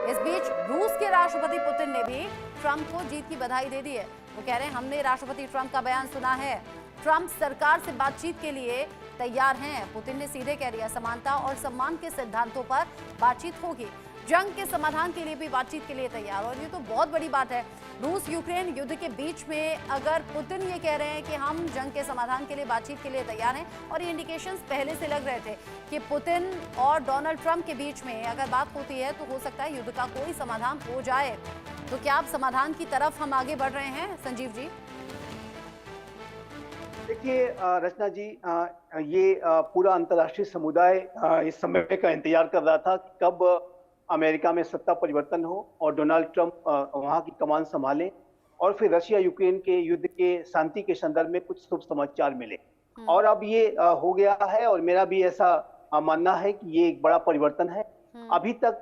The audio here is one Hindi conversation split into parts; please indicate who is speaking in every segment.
Speaker 1: इस बीच रूस के राष्ट्रपति पुतिन ने भी ट्रंप को जीत की बधाई दे दी है। वो कह रहे हैं हमने राष्ट्रपति ट्रंप का बयान सुना है, ट्रंप सरकार से बातचीत के लिए तैयार हैं। पुतिन ने सीधे कह दिया समानता और सम्मान के सिद्धांतों पर बातचीत होगी, जंग के समाधान के लिए भी बातचीत के लिए तैयार। और ये तो बहुत बड़ी बात है। रूस यूक्रेन युद्ध के बीच में अगर पुतिन ये कह रहे हैं कि हम जंग के समाधान के लिए बातचीत के लिए तैयार हैं, और ये इंडिकेशंस पहले से लग रहे थे कि पुतिन और डोनाल्ड ट्रंप के बीच में अगर बात होती है तो हो सकता है युद्ध का कोई समाधान हो जाए। तो क्या अब समाधान की तरफ हम आगे बढ़ रहे हैं, संजीव जी?
Speaker 2: देखिए रचना जी, ये पूरा अंतर्राष्ट्रीय समुदाय इस समय का इंतजार कर रहा था कि कब अमेरिका में सत्ता परिवर्तन हो और डोनाल्ड ट्रंप वहां की कमान संभाले और फिर रशिया यूक्रेन के युद्ध के शांति के संदर्भ में कुछ शुभ समाचार मिले। और अब ये हो गया है और मेरा भी ऐसा मानना है कि ये एक बड़ा परिवर्तन है। अभी तक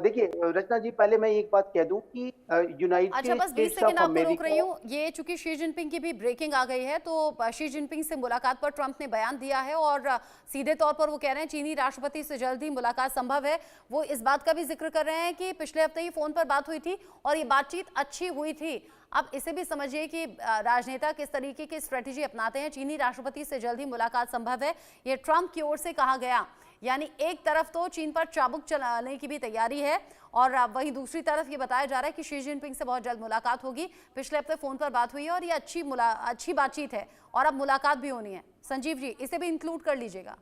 Speaker 2: देखिए रचना जी, पहले मैं एक बात कह दूं कि
Speaker 1: अच्छा,
Speaker 2: यूनाइटेड
Speaker 1: बस 20
Speaker 2: स्टेट्स ऑफ
Speaker 1: सेकंड आपको रोक रही
Speaker 2: अमेरिका।
Speaker 1: हूँ। ये चूंकि शी जिनपिंग की भी ब्रेकिंग आ गई है, तो शी जिनपिंग से मुलाकात पर ट्रंप ने बयान दिया है और सीधे तौर पर वो कह रहे हैं चीनी राष्ट्रपति से जल्द ही मुलाकात संभव है। वो इस बात का भी जिक्र कर रहे हैं कि पिछले हफ्ते ही फोन पर बात हुई थी और ये बातचीत अच्छी हुई थी। अब इसे भी समझिए कि राजनेता किस तरीके की स्ट्रेटेजी अपनाते हैं। चीनी राष्ट्रपति से जल्द ही मुलाकात संभव है, ये ट्रंप की ओर से कहा गया। यानी एक तरफ तो चीन पर चाबुक चलाने की भी तैयारी है और वहीं दूसरी तरफ ये बताया जा रहा है कि शी जिनपिंग से बहुत जल्द मुलाकात होगी। पिछले हफ्ते फोन पर बात हुई है और ये अच्छी बातचीत है और अब मुलाकात भी होनी है। संजीव जी, इसे भी इंक्लूड कर लीजिएगा।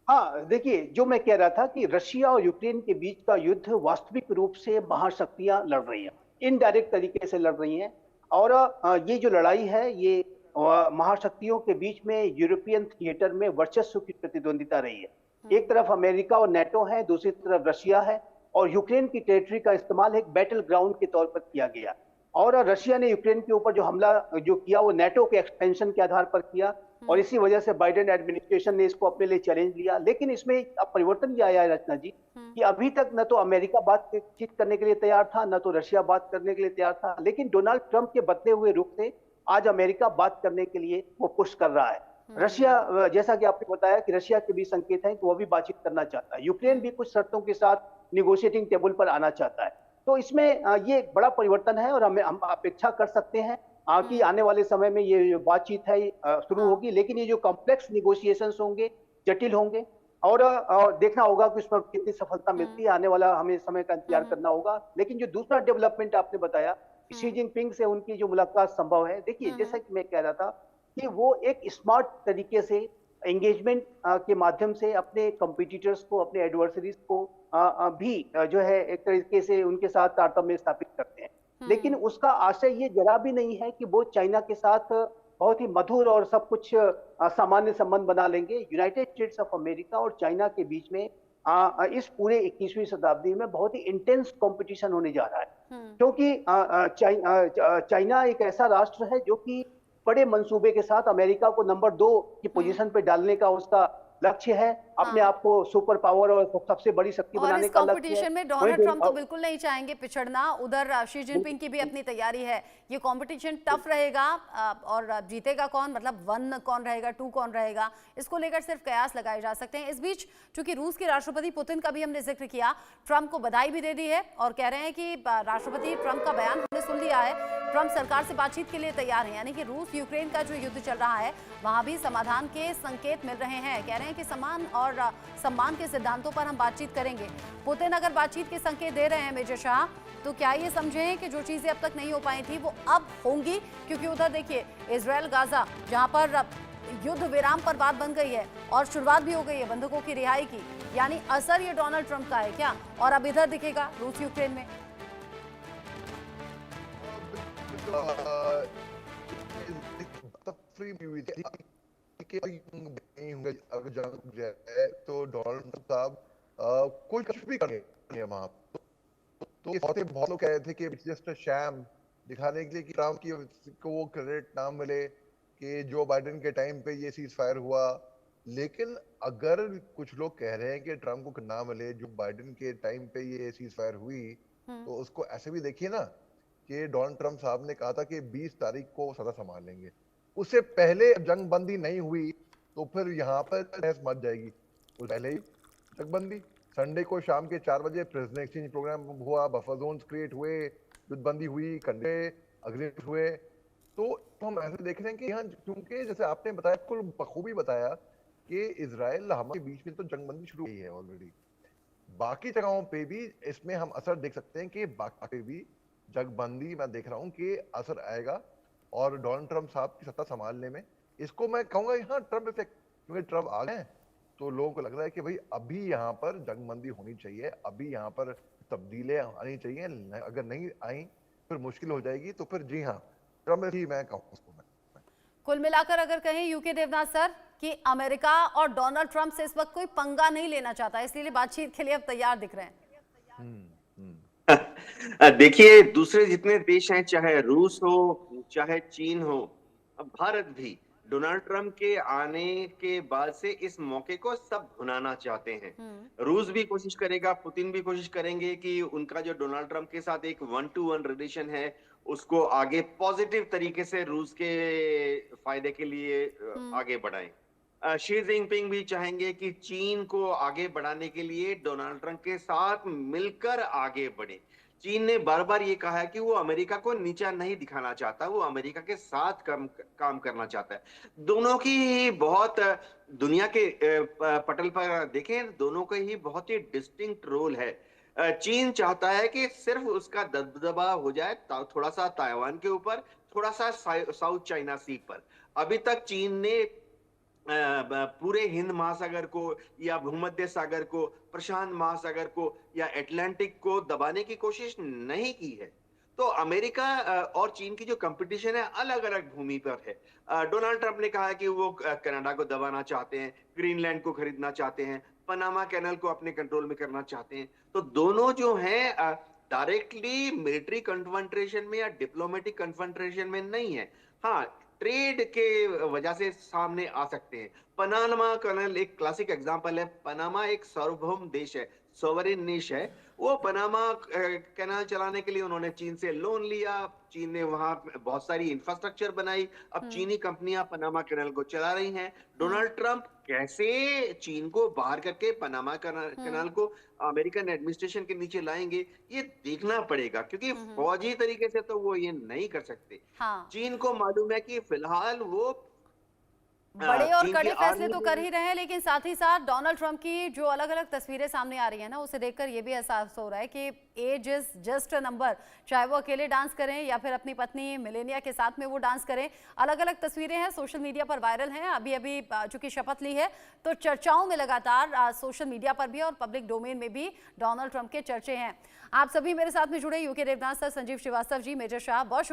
Speaker 2: हाँ देखिए, जो मैं कह रहा था कि रशिया और यूक्रेन के बीच का युद्ध वास्तविक रूप से महाशक्तियां लड़ रही हैं, इनडायरेक्ट तरीके से लड़ रही हैं। और ये जो लड़ाई है ये महाशक्तियों के बीच में यूरोपियन थिएटर में वर्चस्व की प्रतिद्वंदिता रही है। एक तरफ अमेरिका और नेटो है, दूसरी तरफ रशिया है और यूक्रेन की टेरिटरी का इस्तेमाल एक बैटल ग्राउंड के तौर पर किया गया। और रशिया ने यूक्रेन के ऊपर जो हमला जो किया वो नेटो के एक्सपेंशन के आधार पर किया और इसी वजह से बाइडेन एडमिनिस्ट्रेशन ने इसको अपने लिए चैलेंज लिया। लेकिन इसमें अब परिवर्तन ये आया है रचना जी कि अभी तक न तो अमेरिका बातचीत करने के लिए तैयार था, न तो रशिया बात करने के लिए तैयार था। लेकिन डोनाल्ड ट्रंप के बदले हुए रुख से आज अमेरिका बात करने के लिए वो पुश कर रहा है। रशिया, जैसा कि आपने बताया कि रशिया के भी संकेत हैं कि वो भी बातचीत करना चाहता है। यूक्रेन भी कुछ शर्तों के साथ निगोशिएटिंग टेबल पर आना चाहता है। तो इसमें ये एक बड़ा परिवर्तन है और हम अपेक्षा कर सकते हैं कि आने वाले समय में ये जो बातचीत है शुरू होगी। लेकिन ये जो कॉम्प्लेक्स निगोशिएशंस होंगे, जटिल होंगे और देखना होगा कि उसमें कितनी सफलता मिलती है। आने वाला हमें समय का इंतजार करना होगा। लेकिन जो दूसरा डेवलपमेंट आपने बताया, शी जिनपिंग से उनकी जो मुलाकात संभव है, देखिए जैसा कि मैं कह रहा था कि वो एक स्मार्ट तरीके से एंगेजमेंट के माध्यम से अपने कंपिटिटर्स को, अपने एडवर्सरीज को भी जो है एक तरीके से उनके साथ तारतम्य स्थापित करते हैं। लेकिन उसका आशय ये जरा भी नहीं है कि वो चाइना के साथ बहुत ही मधुर और सब कुछ सामान्य संबंध बना लेंगे। यूनाइटेड स्टेट्स ऑफ अमेरिका और चाइना के बीच में इस पूरे 21वीं शताब्दी में बहुत ही इंटेंस कंपटीशन होने जा रहा है। क्योंकि चाइना एक ऐसा राष्ट्र है जो कि बड़े मंसूबे के साथ अमेरिका को नंबर 2 की पोजीशन पे डालने का उसका लक्ष्य है। अपने आप को सुपर पावर और सबसे बड़ी शक्ति
Speaker 1: और
Speaker 2: बनाने
Speaker 1: इस
Speaker 2: का लक्ष्य है।
Speaker 1: कंपटीशन में डोनाल्ड ट्रंप तो बिल्कुल नहीं चाहेंगे पिछड़ना। उधर शी जिनपिंग की भी अपनी तैयारी है। ये कंपटीशन टफ रहेगा और जीतेगा कौन, मतलब 1 कौन रहेगा, 2 कौन रहेगा, इसको लेकर सिर्फ कयास लगाए जा सकते हैं। इस बीच चूंकि रूस के राष्ट्रपति पुतिन का भी हमने जिक्र किया, ट्रंप को बधाई भी दे दी है और कह रहे हैं कि राष्ट्रपति ट्रंप का बयान हमने सुन लिया है, ट्रंप सरकार से बातचीत के लिए तैयार है। यानी कि रूस यूक्रेन का जो युद्ध चल रहा है वहां भी समाधान के संकेत मिल रहे हैं। कह रहे हैं कि समान और सम्मान के सिद्धांतों पर हम बातचीत करेंगे। पुतिन अगर बातचीत के संकेत दे रहे हैं मेजर शाह, तो क्या ये समझें कि जो चीजें अब तक नहीं हो पाई थी वो अब होंगी? क्योंकि उधर देखिए इजराइल गाजा, जहां पर युद्ध विराम पर बात बन गई है और शुरुआत भी हो गई है बंधकों की रिहाई की। यानी असर ये डोनाल्ड ट्रंप का है क्या? और अब इधर दिखेगा रूस यूक्रेन में।
Speaker 3: अगर जंग जाए तो डोनाल्ड साहब कुछ भी करेंगे वहां। तो बहुत लोग कह रहे थे कि इट्स जस्ट अ शैम, दिखाने के लिए कि ट्रंप की को वो क्रेडिट ना मिले कि जो बाइडेन के टाइम पे ये सीज फायर हुआ। लेकिन अगर कुछ लोग कह रहे हैं कि ट्रंप को ना मिले जो बाइडेन के टाइम पे ये सीज फायर हुई, तो उसको ऐसे भी देखिए ना कि डोनाल्ड ट्रंप साहब ने कहा था कि 20 तारीख को सत्ता संभाल लेंगे। उससे पहले जंग बंदी नहीं हुई तो फिर यहाँ पर बहस मच जाएगी। तो पहले ही जंग बंदी संडे को शाम के 4 बजे प्रिजन एक्सचेंज प्रोग्राम हुआ, बफर जोन्स क्रिएट हुए, युद्धबंदी हुई, कंडे अग्रीमेंट हुए। तो हम ऐसे देख रहे हैं कि यहाँ, क्योंकि जैसे आपने बताया, बिल्कुल बखूबी बताया कि इजराइल हमारे के बीच में तो जंगबंदी शुरू हुई है ऑलरेडी। बाकी जगहों पे भी इसमें हम असर देख सकते हैं कि बाकी भी जंगबंदी मैं देख रहा हूँ कि असर आएगा। और डोनाल्ड ट्रंप साहब की सत्ता संभालने में, इसको मैं कहूंगा यहाँ ट्रंप इफेक्ट, क्योंकि ट्रंप आ गए हैं तो लोगों को लग रहा है कि भाई अभी यहाँ पर जंगबंदी होनी चाहिए, अभी यहाँ पर तब्दीलियां आनी चाहिए। अगर नहीं आई फिर मुश्किल हो जाएगी। तो फिर जी हाँ, ट्रंप ही मैं कहूँ उसको।
Speaker 1: कुल मिलाकर अगर कहें यूके देवनाथ सर कि अमेरिका और डोनाल्ड ट्रंप से इस वक्त कोई पंगा नहीं लेना चाहता, इसलिए बातचीत के लिए अब तैयार दिख रहे हैं।
Speaker 4: देखिए, दूसरे जितने देश हैं, चाहे रूस हो चाहे चीन हो, अब भारत भी, डोनाल्ड ट्रंप के आने के बाद से इस मौके को सब भुनाना चाहते हैं। रूस भी कोशिश करेगा, पुतिन भी कोशिश करेंगे कि उनका जो डोनाल्ड ट्रंप के साथ एक 1-to-1 रिलेशन है उसको आगे पॉजिटिव तरीके से रूस के फायदे के लिए आगे बढ़ाएं। शी जिनपिंग भी चाहेंगे कि चीन को आगे बढ़ाने के लिए डोनाल्ड ट्रंप के साथ मिलकर आगे बढ़े। चीन ने बार बार ये कहा है कि वो अमेरिका को नीचा नहीं दिखाना चाहता, वो अमेरिका के साथ काम करना चाहता है। दोनों की बहुत, दुनिया के पटल पर देखें, दोनों का ही बहुत ही डिस्टिंक्ट रोल है। चीन चाहता है कि सिर्फ उसका दबदबा हो जाए थोड़ा सा ताइवान के ऊपर, थोड़ा सा साउथ चाइना सी पर। अभी तक चीन ने पूरे हिंद महासागर को या भूमध्य सागर को, प्रशांत महासागर को या अटलांटिक को दबाने की कोशिश नहीं की है। तो अमेरिका और चीन की जो कंपटीशन है अलग अलग भूमि पर है। डोनाल्ड ट्रंप ने कहा है कि वो कनाडा को दबाना चाहते हैं, ग्रीनलैंड को खरीदना चाहते हैं, पनामा कैनल को अपने कंट्रोल में करना चाहते हैं। तो दोनों जो हैं डायरेक्टली मिलिट्री कन्फ्रंटेशन में या डिप्लोमेटिक कन्फ्रंटेशन में नहीं है। हाँ, ट्रेड के वजह से सामने आ सकते हैं। पनामा कैनल एक क्लासिक एग्जांपल है। पनामा एक सार्वभौम देश है, सॉवरेन देश है। वो पनामा कैनाल चलाने के लिए उन्होंने चीन से लोन लिया, चीन ने वहां बहुत सारी इंफ्रास्ट्रक्चर बनाई, अब चीनी कंपनियां पनामा कैनाल को चला रही हैं। डोनाल्ड ट्रंप कैसे चीन को बाहर करके पनामा कैनाल को अमेरिकन एडमिनिस्ट्रेशन के नीचे लाएंगे, ये देखना पड़ेगा, क्योंकि फौजी तरीके से तो वो ये नहीं कर सकते।
Speaker 1: हाँ।
Speaker 4: चीन को मालूम है कि फिलहाल वो
Speaker 1: बड़े और कड़े फैसले तो कर ही रहे हैं, लेकिन साथ ही साथ डोनाल्ड ट्रंप की जो अलग अलग तस्वीरें सामने आ रही है ना, उसे देखकर ये भी एहसास हो रहा है कि age is just a number. चाहे वो अकेले डांस करें या फिर अपनी पत्नी मिलेनिया के साथ में वो डांस करें, अलग अलग तस्वीरें हैं, सोशल मीडिया पर वायरल हैं। अभी अभी चूंकि शपथ ली है तो चर्चाओं में लगातार सोशल मीडिया पर भी और पब्लिक डोमेन में भी डोनाल्ड ट्रंप के चर्चे हैं। आप सभी मेरे साथ में जुड़े UK Debnath sir, Sanjeev Srivastava ji, major Shah, बहुत